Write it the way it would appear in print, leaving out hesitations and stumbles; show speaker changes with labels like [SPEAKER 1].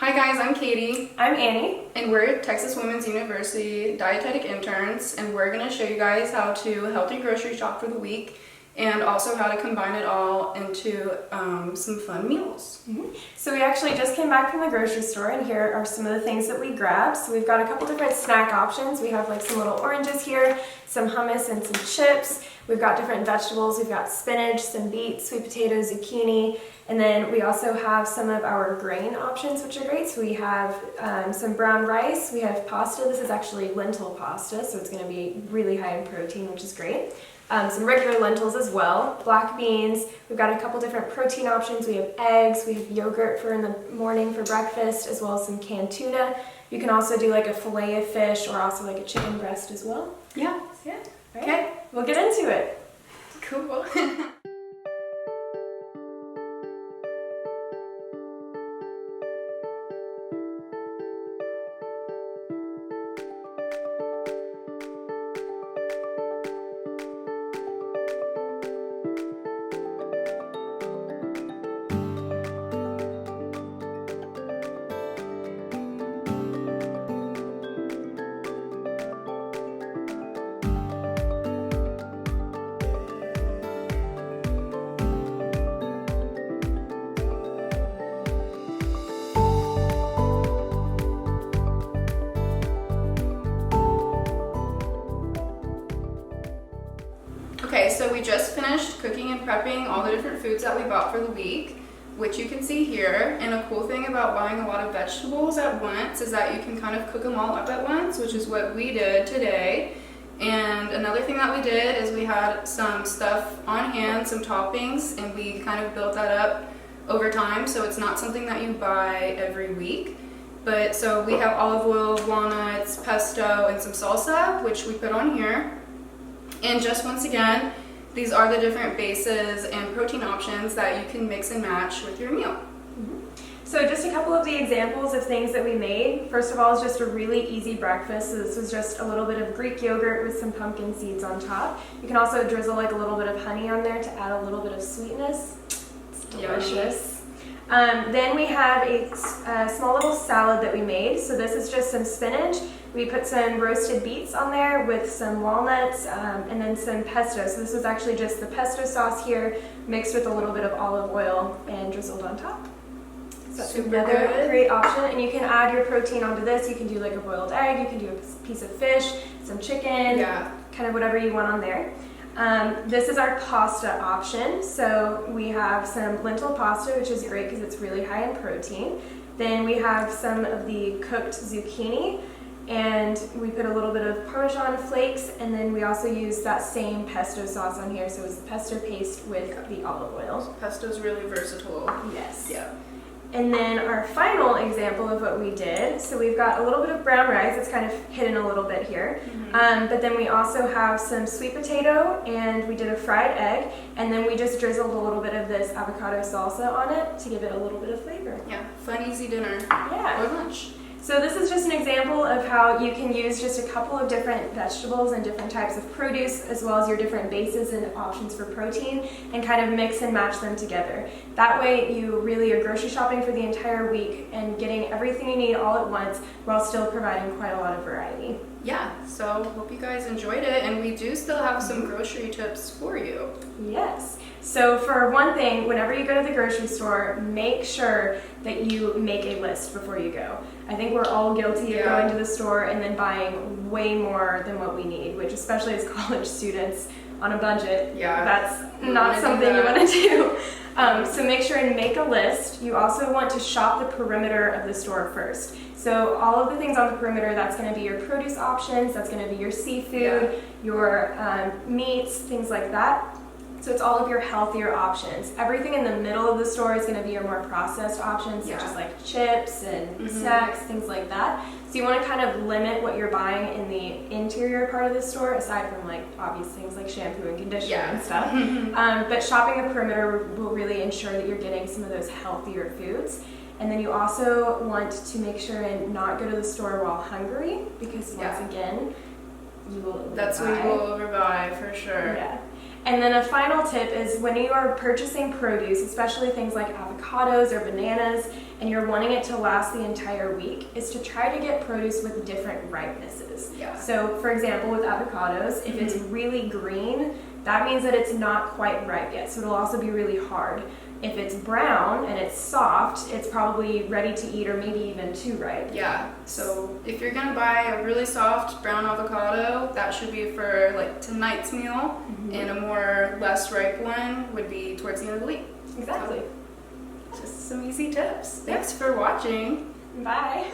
[SPEAKER 1] Hi guys, I'm Katie.
[SPEAKER 2] I'm Annie.
[SPEAKER 1] And we're at Texas Women's University Dietetic Interns, and we're going to show you guys how to healthy grocery shop for the week and also how to combine it all into some fun meals.
[SPEAKER 2] So we actually just came back from the grocery store, and here are some of the things that we grabbed. So we've got a couple different snack options. We have like some little oranges here, some hummus and some chips. We've got different vegetables. We've got spinach, some beets, sweet potatoes, zucchini, and then we also have some of our grain options, which are great. So we have some brown rice. We have pasta. This is actually lentil pasta, so it's going to be really high in protein, which is great. Some regular lentils as well, black beans. We've got a couple different protein options. We have eggs, we have yogurt for in the morning for breakfast, as well as some canned tuna. You can also do like a fillet of fish or also like a chicken breast as well.
[SPEAKER 1] Yeah.
[SPEAKER 2] Yeah. Right. Okay, we'll get into it.
[SPEAKER 1] Cool. Okay, so we just finished cooking and prepping all the different foods that we bought for the week, which you can see here. And a cool thing about buying a lot of vegetables at once is that you can kind of cook them all up at once, which is what we did today. And another thing that we did is we had some stuff on hand, some toppings, and we kind of built that up over time, so it's not something that you buy every week. But so we have olive oil, walnuts, pesto, and some salsa, which we put on here. And just once again, these are the different bases and protein options that you can mix and match with your meal.
[SPEAKER 2] So just a couple of the examples of things that we made. First of all is just a really easy breakfast. So this was just a little bit of Greek yogurt with some pumpkin seeds on top. You can also drizzle like a little bit of honey on there to add a little bit of sweetness. It's delicious. Then we have a small little salad that we made. So this is just some spinach. We put some roasted beets on there with some walnuts and then some pesto. So this was actually just the pesto sauce here mixed with a little bit of olive oil and drizzled on top. So that's another great option. And you can add your protein onto this. You can do like a boiled egg, you can do a piece of fish, some chicken, kind of whatever you want on there. This is our pasta option. So we have some lentil pasta, which is great because it's really high in protein. Then we have some of the cooked zucchini, and we put a little bit of Parmesan flakes, and then we also use that same pesto sauce on here. So it's the pesto paste with the olive oil.
[SPEAKER 1] Pesto's really versatile.
[SPEAKER 2] Yes.
[SPEAKER 1] Yeah.
[SPEAKER 2] And then our final example of what we did, so we've got a little bit of brown rice. It's kind of hidden a little bit here. But then we also have some sweet potato, and we did a fried egg, and then we just drizzled a little bit of this avocado salsa on it to give it a little bit of flavor.
[SPEAKER 1] Yeah, fun, easy dinner.
[SPEAKER 2] Yeah.
[SPEAKER 1] Or lunch.
[SPEAKER 2] So this is just an example of how you can use just a couple of different vegetables and different types of produce, as well as your different bases and options for protein, and kind of mix and match them together. That way you really are grocery shopping for the entire week and getting everything you need all at once while still providing quite a lot of variety.
[SPEAKER 1] Yeah, so hope you guys enjoyed it, and we do still have some grocery tips for you.
[SPEAKER 2] Yes. So for one thing, whenever you go to the grocery store, make sure that you make a list before you go. I think we're all guilty of going to the store and then buying way more than what we need, which especially as college students on a budget, that's not something you want to do. So make sure and make a list. You also want to shop the perimeter of the store first. So all of the things on the perimeter, that's going to be your produce options, that's going to be your seafood, your meats, things like that. So it's all of your healthier options. Everything in the middle of the store is going to be your more processed options, such as like chips and snacks, things like that. So you want to kind of limit what you're buying in the interior part of the store, aside from like obvious things like shampoo and conditioner and stuff. But shopping the perimeter will really ensure that you're getting some of those healthier foods. And then you also want to make sure and not go to the store while hungry, because once again, you will overbuy.
[SPEAKER 1] That's when you will overbuy for sure.
[SPEAKER 2] Yeah. And then a final tip is when you are purchasing produce, especially things like avocados or bananas, and you're wanting it to last the entire week, is to try to get produce with different ripenesses.
[SPEAKER 1] Yeah.
[SPEAKER 2] So for example, with avocados, if it's really green, that means that it's not quite ripe yet, so it'll also be really hard. If it's brown and it's soft, it's probably ready to eat or maybe even too ripe.
[SPEAKER 1] Yeah, so if you're gonna buy a really soft brown avocado, that should be for like tonight's meal, and a more less ripe one would be towards the end of the week.
[SPEAKER 2] Exactly.
[SPEAKER 1] Just some easy tips. Thanks for watching.
[SPEAKER 2] Bye.